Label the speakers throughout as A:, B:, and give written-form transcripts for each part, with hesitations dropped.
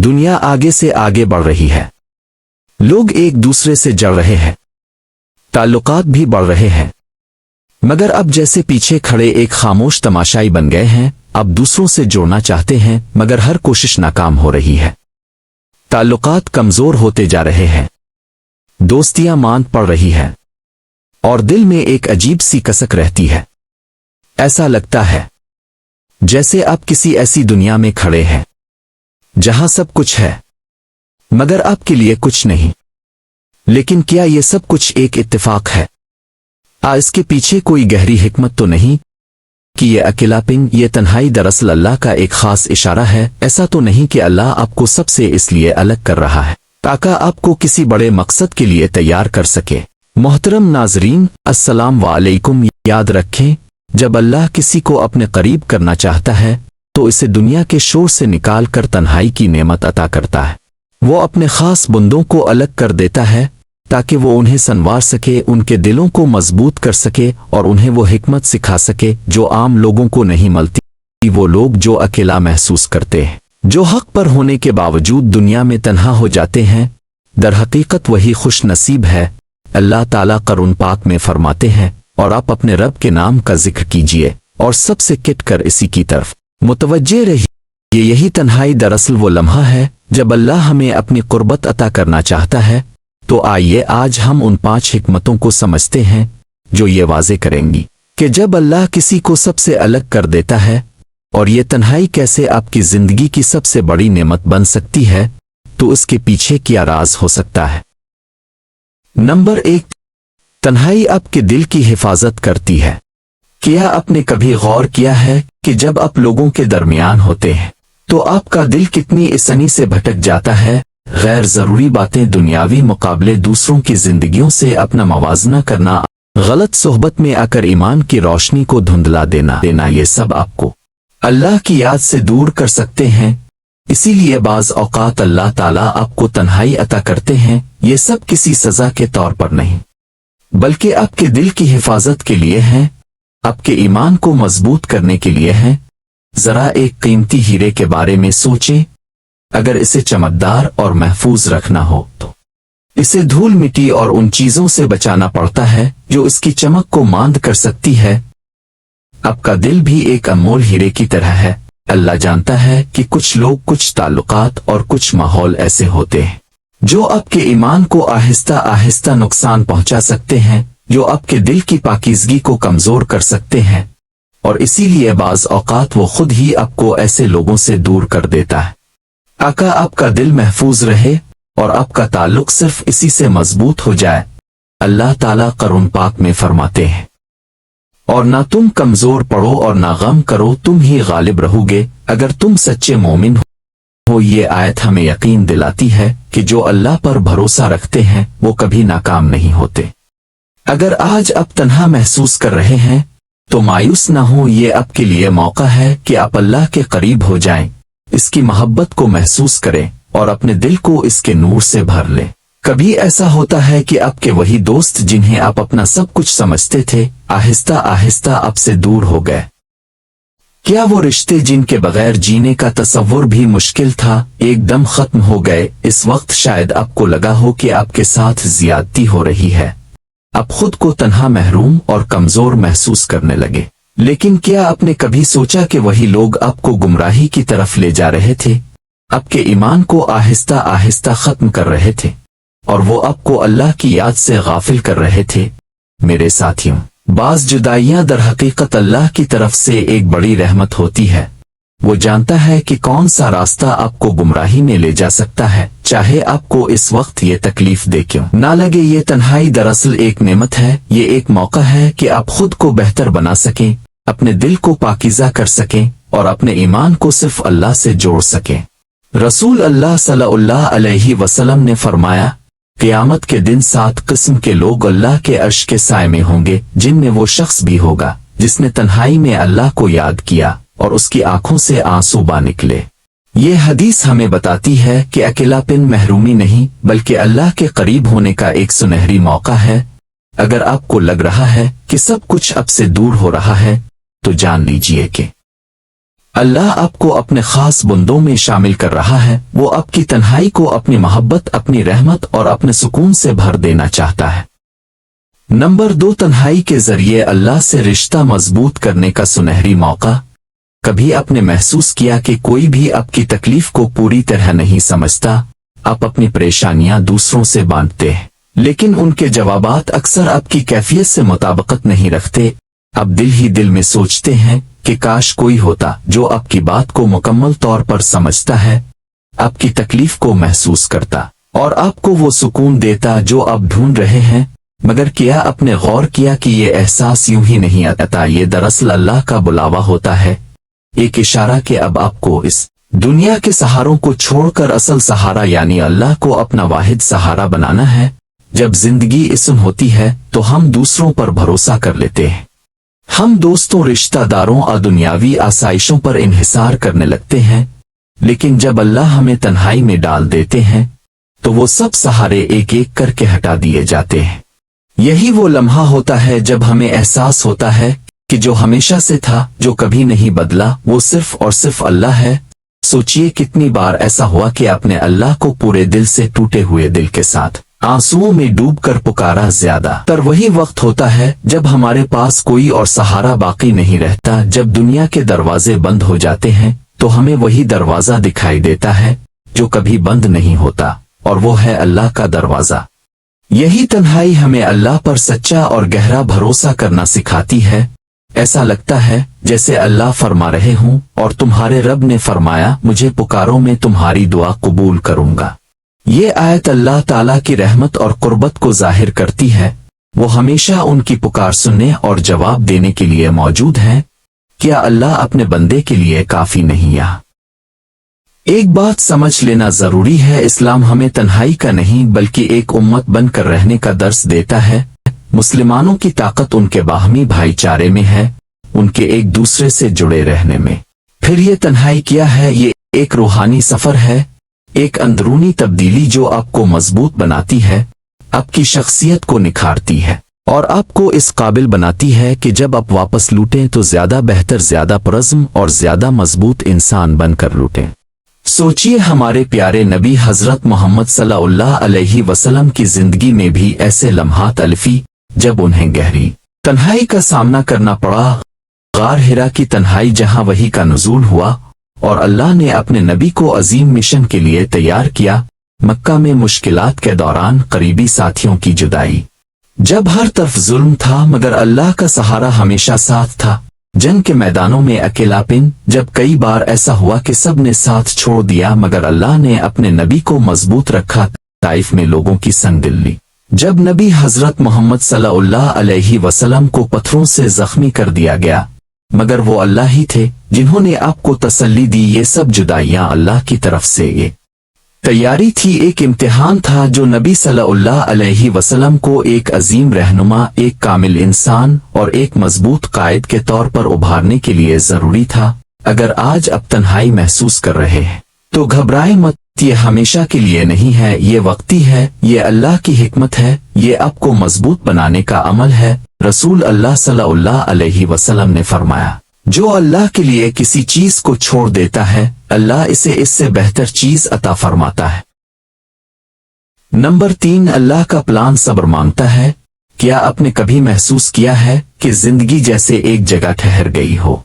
A: दुनिया आगे से आगे बढ़ रही है, लोग एक दूसरे से जड़ रहे हैं, ताल्लुकात भी बढ़ रहे हैं, मगर अब जैसे पीछे खड़े एक खामोश तमाशाई बन गए हैं। अब दूसरों से जोड़ना चाहते हैं मगर हर कोशिश नाकाम हो रही है। ताल्लुकात कमजोर होते जा रहे हैं, दोस्तियां मांद पड़ रही है और दिल में एक अजीब सी कसक रहती है। ऐसा लगता है जैसे आप किसी ऐसी दुनिया में खड़े हैं जहां सब कुछ है मगर आपके लिए कुछ नहीं। लेकिन क्या ये सब कुछ एक इत्तेफाक है? इसके पीछे कोई गहरी हिकमत तो नहीं कि ये अकेलापन, ये तन्हाई दरअसल अल्लाह का एक खास इशारा है? ऐसा तो नहीं कि अल्लाह आपको सबसे इसलिए अलग कर रहा है ताकि आपको किसी बड़े मकसद के लिए तैयार कर सके। मोहतरम नाजरीन, अस्सलाम वालेकुम। याद रखें, जब अल्लाह किसी को अपने करीब करना चाहता है तो इसे दुनिया के शोर से निकाल कर तन्हाई की नेमत अता करता है। वो अपने खास बंदों को अलग कर देता है ताकि वो उन्हें संवार सके, उनके दिलों को मजबूत कर सके और उन्हें वो हिकमत सिखा सके जो आम लोगों को नहीं मिलती। वो लोग जो अकेला महसूस करते हैं, जो हक पर होने के बावजूद दुनिया में तन्हा हो जाते हैं, दर हकीकत वही खुश नसीब है। अल्लाह ताला कुरान पाक में फरमाते हैं, और आप अपने रब के नाम का जिक्र कीजिए और सबसे किट कर इसी की तरफ मुतवज्जे रहिए। यही तन्हाई दरअसल वो लम्हा है जब अल्लाह हमें अपनी कुर्बत अता करना चाहता है। तो आइए आज हम उन 5 हिकमतों को समझते हैं जो ये वाजे करेंगी कि जब अल्लाह किसी को सबसे अलग कर देता है और ये तन्हाई कैसे आपकी जिंदगी की सबसे बड़ी नेमत बन सकती है, तो इसके पीछे क्या राज हो सकता है। नंबर 1, तन्हाई आपके दिल की हिफाजत करती है। क्या आपने कभी गौर किया है कि जब आप लोगों के दरमियान होते हैं तो आपका दिल कितनी आसानी से भटक जाता है? गैर जरूरी बातें, दुनियावी मुकाबले, दूसरों की जिंदगियों से अपना मवाजना करना, गलत सोहबत में आकर ईमान की रोशनी को धुंधला देना ये सब आपको अल्लाह की याद से दूर कर सकते हैं। इसीलिए बाज औकात अल्लाह ताला आपको तन्हाई अता करते हैं, ये सब किसी सजा के तौर पर नहीं बल्कि आपके दिल की हिफाजत के लिए हैं, आपके ईमान को मजबूत करने के लिए हैं। जरा एक कीमती हीरे के बारे में सोचें, अगर इसे चमकदार और महफूज रखना हो तो इसे धूल मिट्टी और उन चीजों से बचाना पड़ता है जो इसकी चमक को मांद कर सकती है। आपका दिल भी एक अनमोल हीरे की तरह है। अल्लाह जानता है कि कुछ लोग, कुछ ताल्लुकात और कुछ माहौल ऐसे होते हैं जो आपके ईमान को आहिस्ता आहिस्ता नुकसान पहुंचा सकते हैं, जो आपके दिल की पाकीज़गी को कमजोर कर सकते हैं, और इसीलिए बाज औकात वो खुद ही आपको ऐसे लोगों से दूर कर देता है। आका आपका दिल महफूज रहे और आपका ताल्लुक सिर्फ इसी से मजबूत हो जाए। अल्लाह ताला कुरान पाक में फरमाते हैं, और ना तुम कमजोर पड़ो और ना गम करो, तुम ही गालिब रहोगे अगर तुम सच्चे मोमिन हो। ये आयत हमें यकीन दिलाती है कि जो अल्लाह पर भरोसा रखते हैं वो कभी नाकाम नहीं होते। अगर आज आप तन्हा महसूस कर रहे हैं तो मायूस ना हो, ये आपके लिए मौका है कि आप अल्लाह के करीब हो जाएं, इसकी मोहब्बत को महसूस करें और अपने दिल को इसके नूर से भर लें। कभी ऐसा होता है कि आपके वही दोस्त जिन्हें आप अपना सब कुछ समझते थे, आहिस्ता आहिस्ता आपसे दूर हो गए। क्या वो रिश्ते जिनके बगैर जीने का तसव्वुर भी मुश्किल था, एकदम खत्म हो गए? इस वक्त शायद आपको लगा हो कि आपके साथ ज्यादती हो रही है, आप खुद को तन्हा, महरूम और कमजोर महसूस करने लगे। लेकिन क्या आपने कभी सोचा कि वही लोग आपको गुमराही की तरफ ले जा रहे थे, आपके ईमान को आहिस्ता आहिस्ता खत्म कर रहे थे और वो आपको अल्लाह की याद से गाफिल कर रहे थे? मेरे साथियों, बाज जुदाइयां दर हकीकत अल्लाह की तरफ से एक बड़ी रहमत होती है। वो जानता है कि कौन सा रास्ता आपको गुमराही में ले जा सकता है, चाहे आपको इस वक्त ये तकलीफ दे क्यों ना लगे। ये तन्हाई दरअसल एक नेमत है, ये एक मौका है कि आप खुद को बेहतर बना सकें, अपने दिल को पाकीज़ा कर सकें और अपने ईमान को सिर्फ अल्लाह से जोड़ सकें। रसूल अल्लाह सल्लल्लाहु अलैहि वसल्लम ने फरमाया, क़यामत के दिन 7 किस्म के लोग अल्लाह के अर्श के साए में होंगे, जिनमें वो शख्स भी होगा जिसने तन्हाई में अल्लाह को याद किया और उसकी आंखों से आंसू बह निकले। ये हदीस हमें बताती है कि अकेलापन महरूमी नहीं बल्कि अल्लाह के करीब होने का एक सुनहरी मौका है। अगर आपको लग रहा है कि सब कुछ अब से दूर हो रहा है तो जान लीजिए कि اللہ आपको अपने खास बंदों में शामिल कर रहा है। वो आपकी तन्हाई को अपनी मोहब्बत, अपनी रहमत और अपने सुकून से भर देना चाहता है। नंबर 2, तन्हाई के जरिए अल्लाह से रिश्ता मजबूत करने का सुनहरी मौका। कभी आपने महसूस किया कि कोई भी आपकी तकलीफ को पूरी तरह नहीं समझता? आप अपनी परेशानियां दूसरों से बांटते हैं, लेकिन उनके जवाबात अक्सर आपकी कैफियत से मुताबिकत नहीं रखते। आप दिल ही दिल में सोचते हैं कि काश कोई होता जो आपकी बात को मुकम्मल तौर पर समझता है, आपकी तकलीफ को महसूस करता और आपको वो सुकून देता जो आप ढूंढ रहे हैं। मगर क्या आपने गौर किया कि ये एहसास यूं ही नहीं आता? ये दरअसल अल्लाह का बुलावा होता है, एक इशारा कि अब आपको इस दुनिया के सहारों को छोड़कर असल सहारा यानी अल्लाह को अपना वाहिद सहारा बनाना है। जब जिंदगी इस्म होती है तो हम दूसरों पर भरोसा कर लेते हैं। हम दोस्तों, रिश्तेदारों और दुनियावी आसाइशों पर इन्हिसार करने लगते हैं, लेकिन जब अल्लाह हमें तन्हाई में डाल देते हैं तो वो सब सहारे एक एक करके हटा दिए जाते हैं। यही वो लम्हा होता है जब हमें एहसास होता है कि जो हमेशा से था, जो कभी नहीं बदला, वो सिर्फ और सिर्फ अल्लाह है। सोचिए कितनी बार ऐसा हुआ कि आपने अल्लाह को पूरे दिल से, टूटे हुए दिल के साथ, आंसुओं में डूबकर पुकारा। ज्यादातर वही वक्त होता है जब हमारे पास कोई और सहारा बाकी नहीं रहता। जब दुनिया के दरवाजे बंद हो जाते हैं तो हमें वही दरवाजा दिखाई देता है जो कभी बंद नहीं होता, और वो है अल्लाह का दरवाजा। यही तन्हाई हमें अल्लाह पर सच्चा और गहरा भरोसा करना सिखाती है। ऐसा लगता है जैसे अल्लाह फरमा रहे हूं और तुम्हारे रब ने फरमाया, मुझे पुकारो, मैं तुम्हारी दुआ कबूल करूंगा। ये आयत अल्लाह ताला की रहमत और कुर्बत को जाहिर करती है। वो हमेशा उनकी पुकार सुनने और जवाब देने के लिए मौजूद है। क्या अल्लाह अपने बंदे के लिए काफी नहीं? यहाँ एक बात समझ लेना जरूरी है, इस्लाम हमें तन्हाई का नहीं बल्कि एक उम्मत बनकर रहने का दर्स देता है। मुसलमानों की ताकत उनके बाहमी भाईचारे में है, उनके एक दूसरे से जुड़े रहने में। फिर ये तन्हाई क्या है? ये एक रूहानी सफर है, एक अंदरूनी तब्दीली जो आपको मजबूत बनाती है, आपकी शख्सियत को निखारती है और आपको इस काबिल बनाती है कि जब आप वापस लूटें तो ज्यादा बेहतर, ज्यादा पुरज़्म और ज्यादा मजबूत इंसान बनकर लूटें। सोचिए, हमारे प्यारे नबी हजरत मोहम्मद सल्लल्लाहु अलैहि वसल्लम की जिंदगी में भी ऐसे लम्हात अल्फी जब उन्हें गहरी तन्हाई का सामना करना पड़ा। गार हिरा की तन्हाई, जहां वही का नुज़ूल हुआ और अल्लाह ने अपने नबी को अजीम मिशन के लिए तैयार किया। मक्का में मुश्किलात के दौरान करीबी साथियों की जुदाई, जब हर तरफ जुल्म था मगर अल्लाह का सहारा हमेशा साथ था। जंग के मैदानों में अकेलापन, जब कई बार ऐसा हुआ कि सब ने साथ छोड़ दिया मगर अल्लाह ने अपने नबी को मजबूत रखा। ताइफ में लोगों की संगदिली, जब नबी हजरत मोहम्मद सल्लल्लाहु अलैहि वसल्लम को पत्थरों से जख्मी कर दिया गया, मगर वो अल्लाह ही थे जिन्होंने आपको तसल्ली दी। ये सब जुदाइयां अल्लाह की तरफ से ये तैयारी थी, एक इम्तिहान था जो नबी सल्लल्लाहु अलैहि वसल्लम को एक अजीम रहनुमा, एक कामिल इंसान और एक मजबूत कायद के तौर पर उभारने के लिए जरूरी था। अगर आज आप तन्हाई महसूस कर रहे हैं तो घबराएं मत, ये हमेशा के लिए नहीं है, ये वक्ती है, ये अल्लाह की हिकमत है, ये आपको मजबूत बनाने का अमल है। रसूल अल्लाह सल्लल्लाहु अलैहि वसल्लम ने फरमाया, जो अल्लाह के लिए किसी चीज को छोड़ देता है, अल्लाह इसे इससे बेहतर चीज अता फरमाता है। नंबर 3, अल्लाह का प्लान सब्र मांगता है। क्या आपने कभी महसूस किया है कि जिंदगी जैसे एक जगह ठहर गई हो?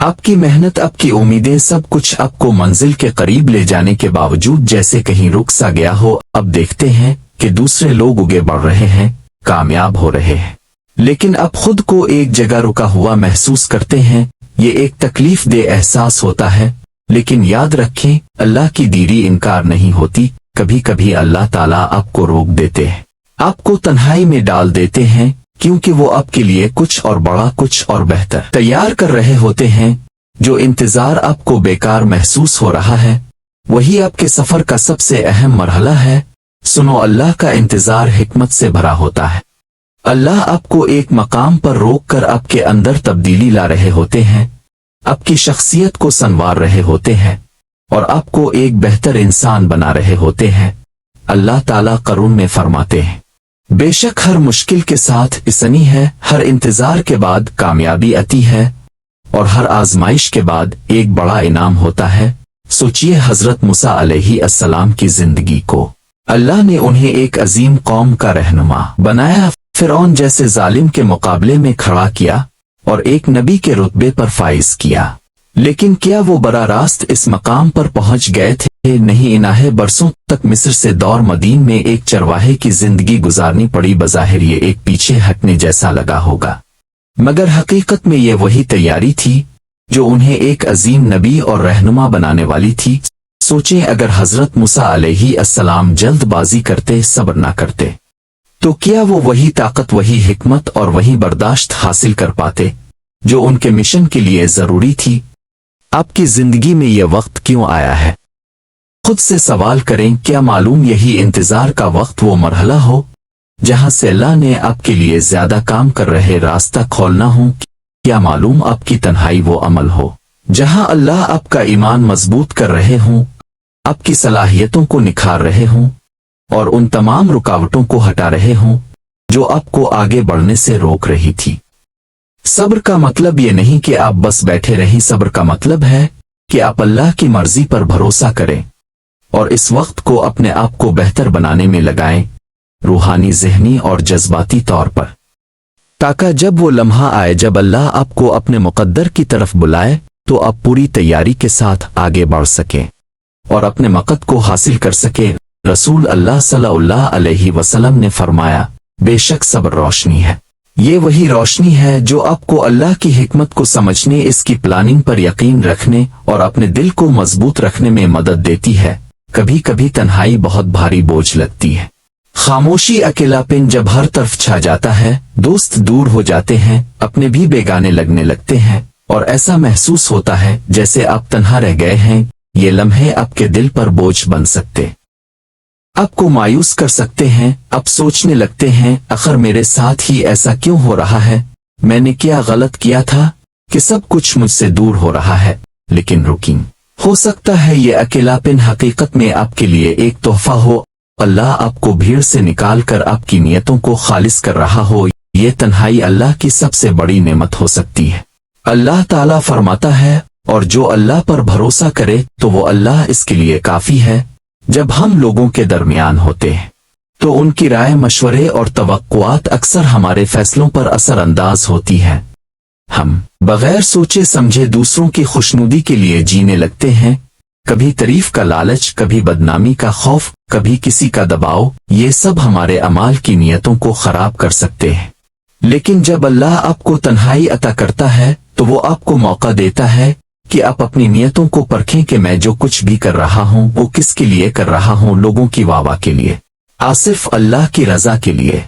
A: आपकी मेहनत, आपकी उम्मीदें, सब कुछ आपको मंजिल के करीब ले जाने के बावजूद जैसे कहीं रुक सा गया हो। अब देखते हैं कि दूसरे लोग आगे बढ़ रहे हैं, कामयाब हो रहे हैं, लेकिन आप खुद को एक जगह रुका हुआ महसूस करते हैं। ये एक तकलीफ दे एहसास होता है, लेकिन याद रखें, अल्लाह की दीरी इनकार नहीं होती। कभी कभी अल्लाह ताला आपको रोक देते हैं, आपको तन्हाई में डाल देते हैं, क्योंकि वो आपके लिए कुछ और बड़ा, कुछ और बेहतर तैयार कर रहे होते हैं। जो इंतजार आपको बेकार महसूस हो रहा है, वही आपके सफर का सबसे अहम मरहला है। सुनो, अल्लाह का इंतजार हिकमत से भरा होता है। अल्लाह आपको एक मकाम पर रोक कर आपके अंदर तब्दीली ला रहे होते हैं, आपकी शख्सियत को संवार रहे होते हैं और आपको एक बेहतर इंसान बना रहे होते हैं। अल्लाह ताला कुरान में फरमाते हैं, बेशक हर मुश्किल के साथ आसानी है, हर इंतजार के बाद कामयाबी आती है। اور ہر آزمائش کے بعد ایک بڑا انعام ہوتا ہے۔ سوچئے حضرت موسیٰ علیہ السلام کی زندگی کو اللہ نے انہیں ایک عظیم قوم کا رہنما بنایا، فرعون جیسے ظالم کے مقابلے میں کھڑا کیا اور ایک نبی کے رتبے پر فائز کیا۔ لیکن کیا وہ براہ راست اس مقام پر پہنچ گئے تھے؟ نہیں، انہیں برسوں تک مصر سے دور مدین میں ایک چرواہے کی زندگی گزارنی پڑی۔ بظاہر یہ ایک پیچھے ہٹنے جیسا لگا ہوگا، مگر حقیقت میں یہ وہی تیاری تھی جو انہیں ایک عظیم نبی اور رہنما بنانے والی تھی۔ سوچیں اگر حضرت موسیٰ علیہ السلام جلد بازی کرتے، صبر نہ کرتے، تو کیا وہ وہی طاقت، وہی حکمت اور وہی برداشت حاصل کر پاتے جو ان کے مشن کے لیے ضروری تھی؟ آپ کی زندگی میں یہ وقت کیوں آیا ہے؟ خود سے سوال کریں، کیا معلوم یہی انتظار کا وقت وہ مرحلہ ہو جہاں سے اللہ نے آپ کے لیے زیادہ کام کر رہے راستہ کھولنا ہو؟ کیا معلوم آپ کی تنہائی وہ عمل ہو جہاں اللہ آپ کا ایمان مضبوط کر رہے ہوں، آپ کی صلاحیتوں کو نکھار رہے ہوں اور ان تمام رکاوٹوں کو ہٹا رہے ہوں جو آپ کو آگے بڑھنے سے روک رہی تھی؟ صبر کا مطلب یہ نہیں کہ آپ بس بیٹھے رہیں، صبر کا مطلب ہے کہ آپ اللہ کی مرضی پر بھروسہ کریں اور اس وقت کو اپنے آپ کو بہتر بنانے میں لگائیں، روحانی، ذہنی اور جذباتی طور پر، تاکہ جب وہ لمحہ آئے جب اللہ آپ کو اپنے مقدر کی طرف بلائے تو آپ پوری تیاری کے ساتھ آگے بڑھ سکیں اور اپنے مقصد کو حاصل کر سکیں۔ رسول اللہ صلی اللہ علیہ وسلم نے فرمایا، بے شک صبر روشنی ہے، یہ وہی روشنی ہے جو آپ کو اللہ کی حکمت کو سمجھنے، اس کی پلاننگ پر یقین رکھنے اور اپنے دل کو مضبوط رکھنے میں مدد دیتی ہے۔ کبھی کبھی تنہائی بہت بھاری بوجھ لگتی ہے، خاموشی، اکیلاپن جب ہر طرف چھا جاتا ہے، دوست دور ہو جاتے ہیں، اپنے بھی بیگانے لگنے لگتے ہیں اور ایسا محسوس ہوتا ہے جیسے آپ تنہا رہ گئے ہیں۔ یہ لمحے آپ کے دل پر بوجھ بن سکتے، آپ کو مایوس کر سکتے ہیں۔ آپ سوچنے لگتے ہیں، آخر میرے ساتھ ہی ایسا کیوں ہو رہا ہے؟ میں نے کیا غلط کیا تھا کہ سب کچھ مجھ سے دور ہو رہا ہے؟ لیکن رکیں، ہو سکتا ہے یہ اکیلاپن حقیقت میں آپ کے لیے ایک تحفہ ہو، اللہ آپ کو بھیڑ سے نکال کر آپ کی نیتوں کو خالص کر رہا ہو۔ یہ تنہائی اللہ کی سب سے بڑی نعمت ہو سکتی ہے۔ اللہ تعالیٰ فرماتا ہے، اور جو اللہ پر بھروسہ کرے تو وہ اللہ اس کے لیے کافی ہے۔ جب ہم لوگوں کے درمیان ہوتے ہیں تو ان کی رائے، مشورے اور توقعات اکثر ہمارے فیصلوں پر اثر انداز ہوتی ہیں۔ ہم بغیر سوچے سمجھے دوسروں کی خوشنودی کے لیے جینے لگتے ہیں، کبھی تعریف کا لالچ، کبھی بدنامی کا خوف، کبھی کسی کا دباؤ۔ یہ سب ہمارے اعمال کی نیتوں کو خراب کر سکتے ہیں۔ لیکن جب اللہ آپ کو تنہائی عطا کرتا ہے تو وہ آپ کو موقع دیتا ہے کہ آپ اپنی نیتوں کو پرکھیں کہ میں جو کچھ بھی کر رہا ہوں وہ کس کے لیے کر رہا ہوں، لوگوں کی واہ واہ کے لیے، صرف اللہ کی رضا کے لیے؟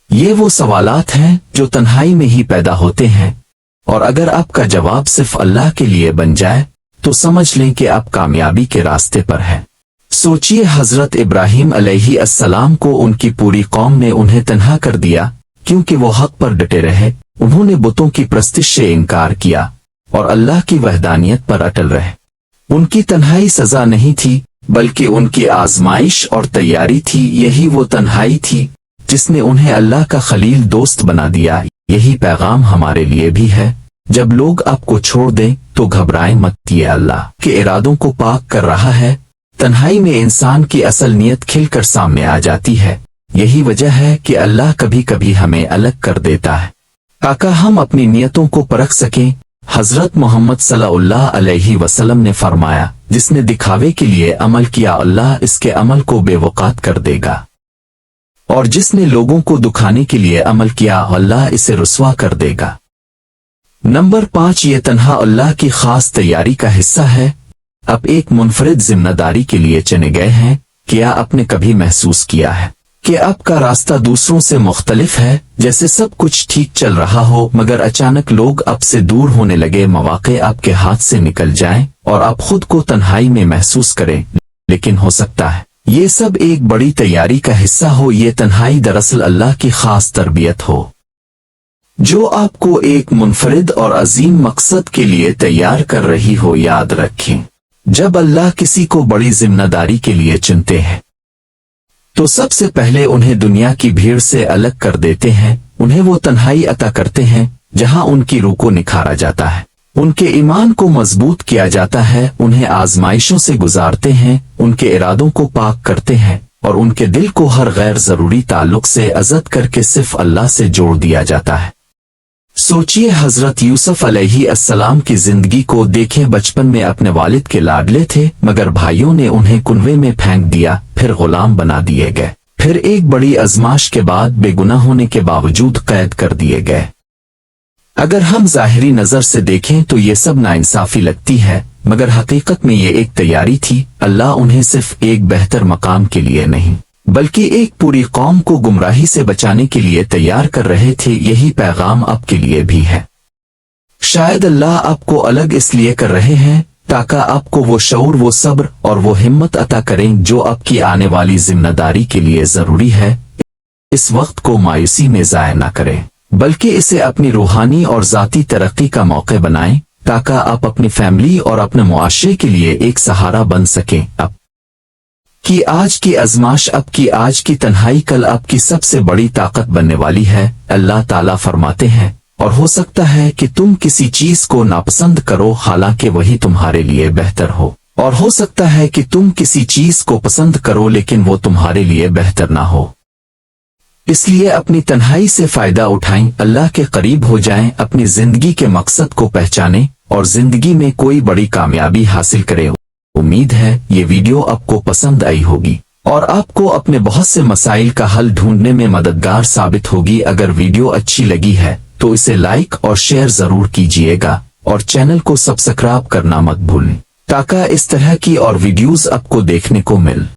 A: یہ وہ سوالات ہیں جو تنہائی میں ہی پیدا ہوتے ہیں، اور اگر آپ کا جواب صرف اللہ کے لیے بن جائے تو سمجھ لیں کہ آپ کامیابی کے راستے پر ہیں۔ سوچئے حضرت ابراہیم علیہ السلام کو ان کی پوری قوم نے انہیں تنہا کر دیا کیونکہ وہ حق پر ڈٹے رہے۔ انہوں نے بتوں کی پرستش سے انکار کیا اور اللہ کی وحدانیت پر اٹل رہے۔ ان کی تنہائی سزا نہیں تھی بلکہ ان کی آزمائش اور تیاری تھی۔ یہی وہ تنہائی تھی جس نے انہیں اللہ کا خلیل دوست بنا دیا۔ یہی پیغام ہمارے لیے بھی ہے، جب لوگ آپ کو چھوڑ دیں تو گھبرائیں مت، یہ اللہ کے ارادوں کو پاک کر رہا ہے۔ تنہائی میں انسان کی اصل نیت کھل کر سامنے آ جاتی ہے۔ یہی وجہ ہے کہ اللہ کبھی کبھی ہمیں الگ کر دیتا ہے تاکہ ہم اپنی نیتوں کو پرکھ سکیں۔ حضرت محمد صلی اللہ علیہ وسلم نے فرمایا، جس نے دکھاوے کے لیے عمل کیا اللہ اس کے عمل کو بے وقت کر دے گا، اور جس نے لوگوں کو دکھانے کے لیے عمل کیا اللہ اسے رسوا کر دے گا۔ نمبر 5، یہ تنہا اللہ کی خاص تیاری کا حصہ ہے۔ آپ ایک منفرد ذمہ داری کے لیے چنے گئے ہیں۔ کیا آپ نے کبھی محسوس کیا ہے کہ آپ کا راستہ دوسروں سے مختلف ہے؟ جیسے سب کچھ ٹھیک چل رہا ہو مگر اچانک لوگ آپ سے دور ہونے لگے، مواقع آپ کے ہاتھ سے نکل جائیں اور آپ خود کو تنہائی میں محسوس کریں۔ لیکن ہو سکتا ہے یہ سب ایک بڑی تیاری کا حصہ ہو۔ یہ تنہائی دراصل اللہ کی خاص تربیت ہو جو آپ کو ایک منفرد اور عظیم مقصد کے لیے تیار کر رہی ہو۔ یاد رکھیں، جب اللہ کسی کو بڑی ذمہ داری کے لیے چنتے ہیں تو سب سے پہلے انہیں دنیا کی بھیڑ سے الگ کر دیتے ہیں، انہیں وہ تنہائی عطا کرتے ہیں जहां उनकी रूह को निखारा जाता है, उनके ईमान को मजबूत किया जाता है, उन्हें आजमाइशों से गुजारते हैं, उनके इरादों को पाक करते हैं और उनके दिल को हर गैर जरूरी ताल्लुक से आज़ाद करके सिर्फ अल्लाह से जोड़ दिया जाता है। सोचिए, हजरत यूसुफ अलैहिस्सलाम की जिंदगी को देखें। बचपन में अपने वालिद के लाडले थे, मगर भाइयों ने उन्हें कुनवे में फेंक दिया, फिर गुलाम बना दिए गए, फिर एक बड़ी आजमाइश के बाद बेगुनाह होने के बावजूद कैद कर दिए गए। अगर हम ज़ाहिरी नजर से देखें तो ये सब नाइंसाफी लगती है, मगर हकीकत में ये एक तैयारी थी। अल्लाह उन्हें सिर्फ एक बेहतर मकाम के लिए नहीं, बल्कि एक पूरी कौम को गुमराही से बचाने के लिए तैयार कर रहे थे। यही पैगाम आपके लिए भी है। शायद अल्लाह आपको अलग इसलिए कर रहे हैं ताकि आपको वो शऊर, वो सब्र और वो हिम्मत अता करें जो आपकी आने वाली जिम्मेदारी के लिए जरूरी है। इस वक्त को मायूसी में ज़ाया न करें, बल्कि इसे अपनी रूहानी और ज़ाती तरक्की का मौका बनाएं, ताकि आप अपनी फैमिली और अपने मुआशरे के लिए एक सहारा बन सकें। अब कि आज की आजमाइश, अब की आज की तन्हाई कल आपकी सबसे बड़ी ताकत बनने वाली है। अल्लाह ताला फरमाते हैं, और हो सकता है कि तुम किसी चीज को नापसंद करो हालांकि वही तुम्हारे लिए बेहतर हो, और हो सकता है कि तुम किसी चीज को पसंद करो लेकिन वो तुम्हारे लिए बेहतर ना हो। इसलिए अपनी तन्हाई से फायदा उठाएं, अल्लाह के करीब हो जाएं, अपनी जिंदगी के मकसद को पहचानें और जिंदगी में कोई बड़ी कामयाबी हासिल करें। उम्मीद है ये वीडियो आपको पसंद आई होगी और आपको अपने बहुत से मसाइल का हल ढूंढने में मददगार साबित होगी। अगर वीडियो अच्छी लगी है तो इसे लाइक और शेयर जरूर कीजिएगा और चैनल को सब्सक्राइब करना मत भूलें, ताकि इस तरह की और वीडियोस आपको देखने को मिल।